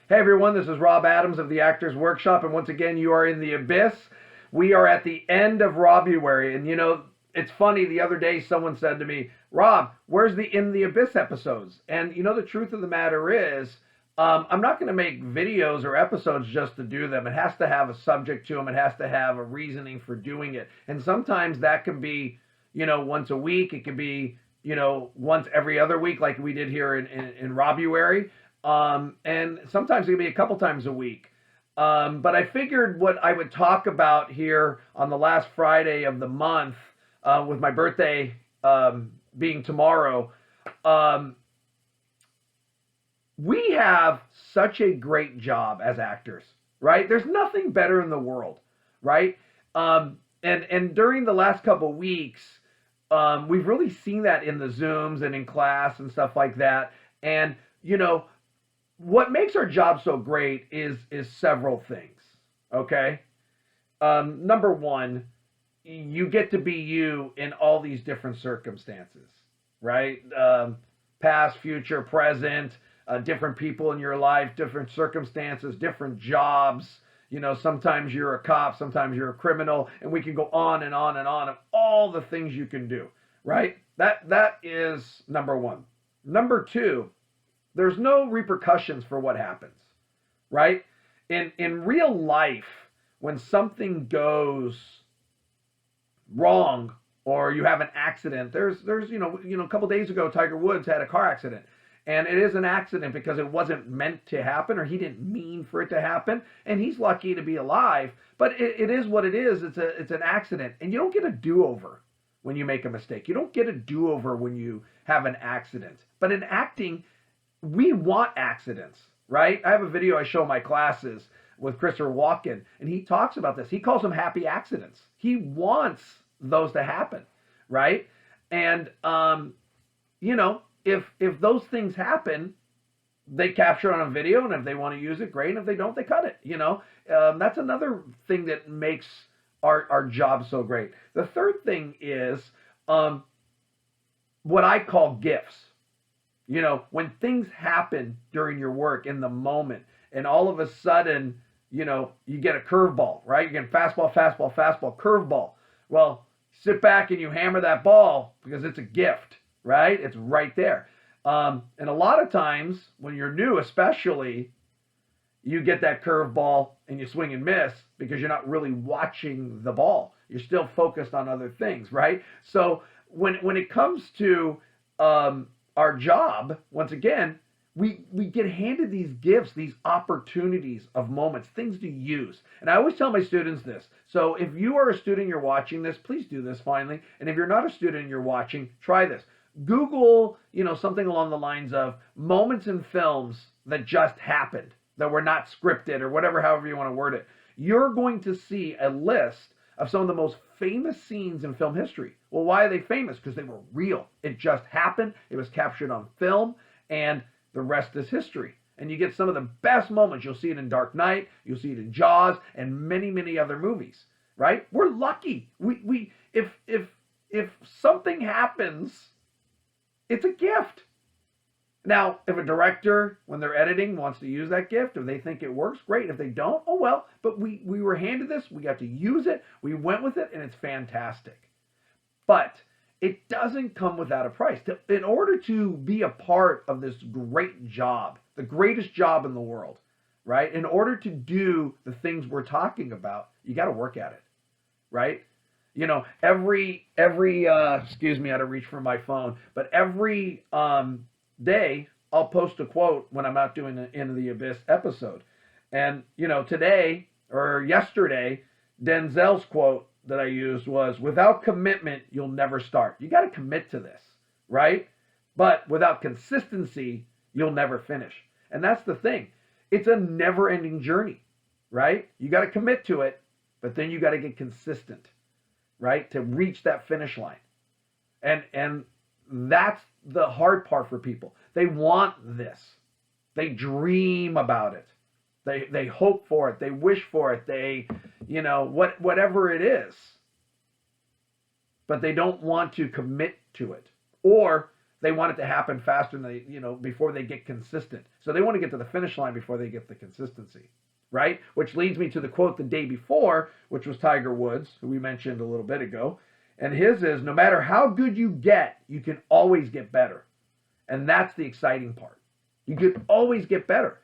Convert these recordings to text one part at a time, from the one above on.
Hey everyone, this is Rob Adams of the Actors Workshop, and once again, you are in the abyss. We are at the end of Robuary, and it's funny. The other day, someone said to me, "Rob, where's the In the Abyss episodes?" And the truth of the matter is, I'm not going to make videos or episodes just to do them. It has to have a subject to them. It has to have a reasoning for doing it, and sometimes that can be, once a week. It can be, once every other week, like we did here in Robuary. And sometimes it can be a couple times a week. But I figured what I would talk about here on the last Friday of the month, with my birthday being tomorrow. We have such a great job as actors, right? There's nothing better in the world, right? And during the last couple weeks, we've really seen that in the Zooms and in class and stuff like that. And what makes our job so great is several things. Okay, number one, you get to be you in all these different circumstances, right? Past, future, present, different people in your life, different circumstances, different jobs. Sometimes you're a cop, sometimes you're a criminal, and we can go on and on and on of all the things you can do, right? That is number one. Number two, there's no repercussions for what happens, right? In real life, when something goes wrong or you have an accident, there's a couple days ago, Tiger Woods had a car accident. And it is an accident because it wasn't meant to happen, or he didn't mean for it to happen. And he's lucky to be alive, but it is what it is. It's an accident, and you don't get a do-over when you make a mistake. You don't get a do-over when you have an accident. But in acting, we want accidents, right? I have a video I show my classes with Christopher Walken, and he talks about this. He calls them happy accidents. He wants those to happen, right? And if those things happen, they capture it on a video, and if they want to use it, great. And if they don't, they cut it. That's another thing that makes our job so great. The third thing is what I call gifts. When things happen during your work in the moment, and all of a sudden, you get a curveball, right? You get fastball, fastball, fastball, curveball. Well, sit back and you hammer that ball because it's a gift, right? It's right there. And a lot of times when you're new, especially, you get that curveball and you swing and miss because you're not really watching the ball. You're still focused on other things, right? So when it comes to our job, once again, we get handed these gifts, these opportunities of moments, things to use. And I always tell my students this. So if you are a student, you're watching this, please do this finally. And if you're not a student and you're watching, try this. Google, something along the lines of moments in films that just happened, that were not scripted or whatever, however you want to word it. You're going to see a list of some of the most famous scenes in film history. Well, why are they famous? Because they were real. It just happened. It was captured on film, and the rest is history. And you get some of the best moments. You'll see it in Dark Knight. You'll see it in Jaws, and many, many other movies. Right? We're lucky. If something happens, it's a gift. Now, if a director, when they're editing, wants to use that gift, if they think it works, great. If they don't, oh well. But we were handed this, we got to use it, we went with it, and it's fantastic. But it doesn't come without a price. In order to be a part of this great job, the greatest job in the world, right? In order to do the things we're talking about, you got to work at it, right? Every excuse me, I had to reach for my phone, but every day I'll post a quote when I'm not doing the Into the Abyss episode. And today or yesterday, Denzel's quote that I used was, "Without commitment, you'll never start." You got to commit to this, right? But without consistency, you'll never finish. And that's the thing. It's a never-ending journey, right? You got to commit to it, but then you got to get consistent, right? To reach that finish line. And that's the hard part for people. They want this. They dream about it. They hope for it. They wish for it. They, whatever it is. But they don't want to commit to it. Or They want it to happen faster than they, before they get consistent. So they want to get to the finish line before they get the consistency, right? Which leads me to the quote the day before, which was Tiger Woods, who we mentioned a little bit ago. And his is, no matter how good you get, you can always get better. And that's the exciting part. You can always get better.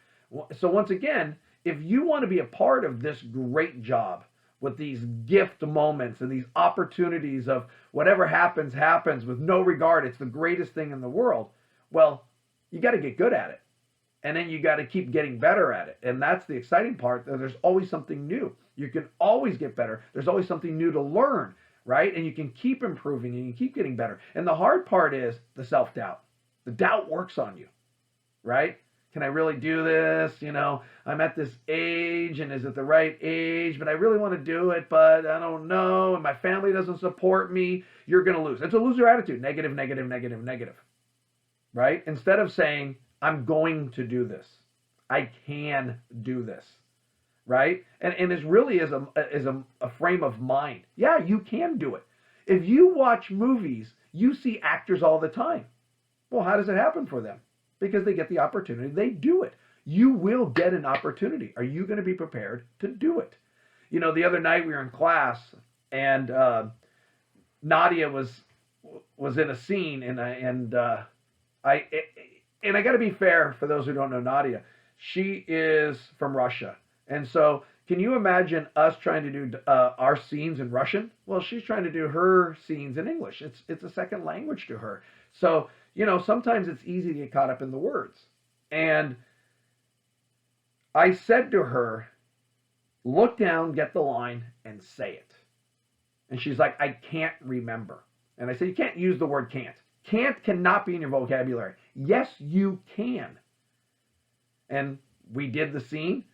So once again, if you want to be a part of this great job with these gift moments and these opportunities of whatever happens, happens with no regard, it's the greatest thing in the world, well, you got to get good at it. And then you got to keep getting better at it. And that's the exciting part. There's always something new. You can always get better. There's always something new to learn, right? And you can keep improving and you can keep getting better. And the hard part is the self-doubt. The doubt works on you, right? Can I really do this? I'm at this age, and is it the right age? But I really want to do it, but I don't know. And my family doesn't support me. You're going to lose. It's a loser attitude. Negative, negative, negative, negative, right? Instead of saying, I'm going to do this. I can do this, right? And it really is a frame of mind. Yeah, you can do it. If you watch movies, you see actors all the time. Well, how does it happen for them? Because they get the opportunity, they do it. You will get an opportunity. Are you going to be prepared to do it? The other night we were in class, and Nadia was in a scene, and I got to be fair for those who don't know Nadia. She is from Russia, and so can you imagine us trying to do our scenes in Russian? Well, she's trying to do her scenes in English. It's a second language to her. So sometimes it's easy to get caught up in the words. And I said to her, look down, get the line, and say it. And she's like, I can't remember. And I said, you can't use the word can't. Can't cannot be in your vocabulary. Yes, you can. And we did the scene.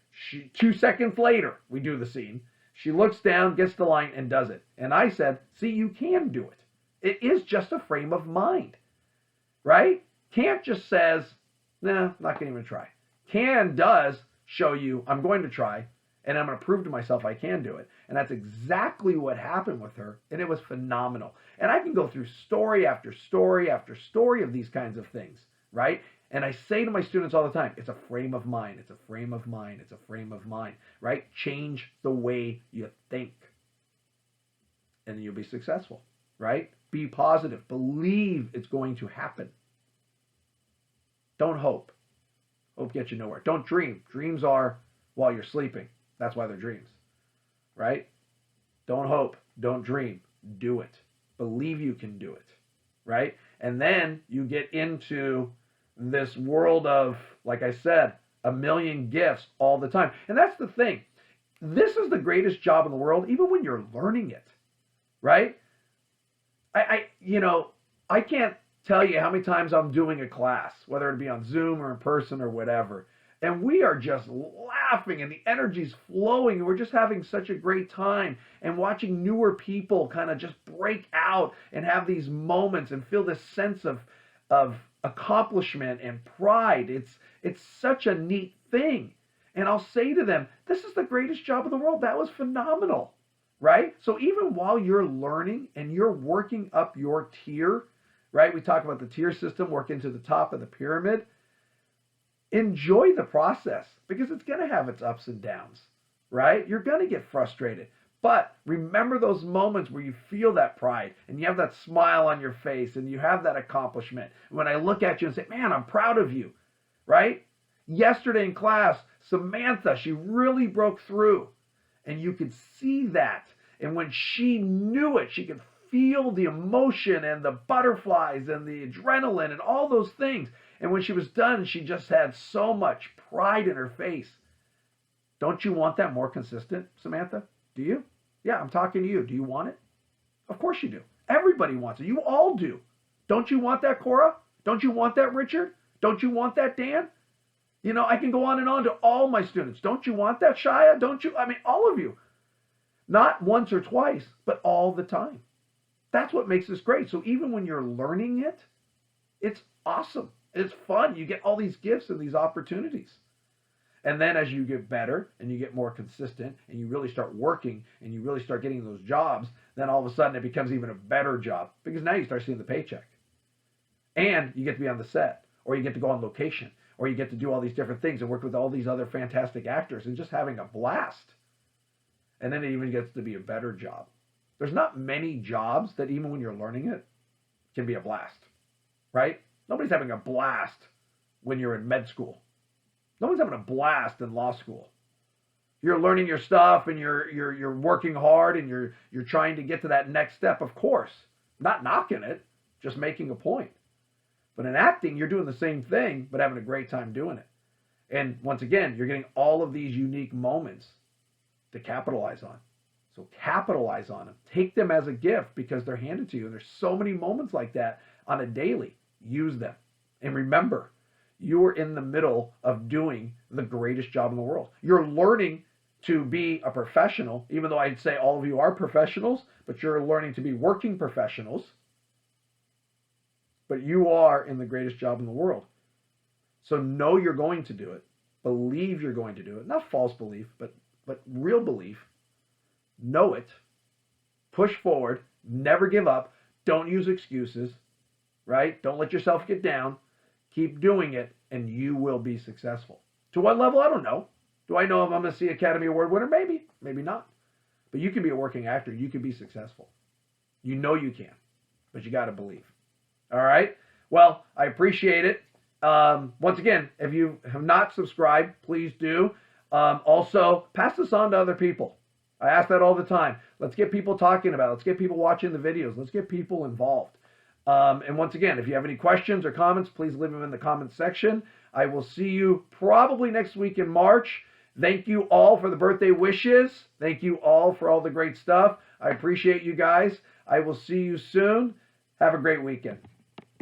2 seconds later, we do the scene. She looks down, gets the line, and does it. And I said, see, you can do it. It is just a frame of mind. Right? Can't just says, nah, not going to even try. Can does show you, I'm going to try, and I'm going to prove to myself I can do it. And that's exactly what happened with her, and it was phenomenal. And I can go through story after story after story of these kinds of things, right? And I say to my students all the time, it's a frame of mind, it's a frame of mind, it's a frame of mind, right? Change the way you think, and you'll be successful, right? Be positive. Believe it's going to happen. Don't hope. Hope gets you nowhere. Don't dream. Dreams are while you're sleeping. That's why they're dreams. Right? Don't hope. Don't dream. Do it. Believe you can do it. Right? And then you get into this world of, like I said, a million gifts all the time. And that's the thing. This is the greatest job in the world, even when you're learning it. Right? I can't tell you how many times I'm doing a class, whether it be on Zoom or in person or whatever, and we are just laughing and the energy's flowing and we're just having such a great time and watching newer people kind of just break out and have these moments and feel this sense of accomplishment and pride. It's such a neat thing. And I'll say to them, this is the greatest job in the world. That was phenomenal. Right? So even while you're learning and you're working up your tier, right? We talk about the tier system, working to the top of the pyramid. Enjoy the process because it's going to have its ups and downs, right? You're going to get frustrated. But remember those moments where you feel that pride and you have that smile on your face and you have that accomplishment. When I look at you and say, man, I'm proud of you, right? Yesterday in class, Samantha, she really broke through. And you could see that. And when she knew it, she could feel the emotion and the butterflies and the adrenaline and all those things. And when she was done, she just had so much pride in her face. Don't you want that more consistent, Samantha? Do you? Yeah, I'm talking to you. Do you want it? Of course you do. Everybody wants it. You all do. Don't you want that, Cora? Don't you want that, Richard? Don't you want that, Dan? I can go on and on to all my students. Don't you want that, Shia? Don't you? I mean, all of you. Not once or twice, but all the time. That's what makes this great. So even when you're learning it, it's awesome. It's fun. You get all these gifts and these opportunities. And then as you get better and you get more consistent and you really start working and you really start getting those jobs, then all of a sudden it becomes even a better job because now you start seeing the paycheck. And you get to be on the set, or you get to go on location, or you get to do all these different things and work with all these other fantastic actors and just having a blast. And then it even gets to be a better job. There's not many jobs that even when you're learning it can be a blast, right? Nobody's having a blast when you're in med school. No one's having a blast in law school. You're learning your stuff and you're working hard and you're trying to get to that next step, of course. Not knocking it, just making a point. But in acting, you're doing the same thing, but having a great time doing it. And once again, you're getting all of these unique moments to capitalize on. So capitalize on them. Take them as a gift because they're handed to you. And there's so many moments like that on a daily. Use them. And remember, you are in the middle of doing the greatest job in the world. You're learning to be a professional, even though I'd say all of you are professionals, but you're learning to be working professionals. But you are in the greatest job in the world. So know you're going to do it. Believe you're going to do it. Not false belief, but real belief. Know it. Push forward. Never give up. Don't use excuses, right? Don't let yourself get down. Keep doing it, and you will be successful. To what level? I don't know. Do I know if I'm going to see Academy Award winner? Maybe. Maybe not. But you can be a working actor. You can be successful. You know you can. But you got to believe. All right? Well, I appreciate it. Once again, if you have not subscribed, please do. Also, pass this on to other people. I ask that all the time. Let's get people talking about it. Let's get people watching the videos. Let's get people involved. And once again, if you have any questions or comments, please leave them in the comments section. I will see you probably next week in March. Thank you all for the birthday wishes. Thank you all for all the great stuff. I appreciate you guys. I will see you soon. Have a great weekend.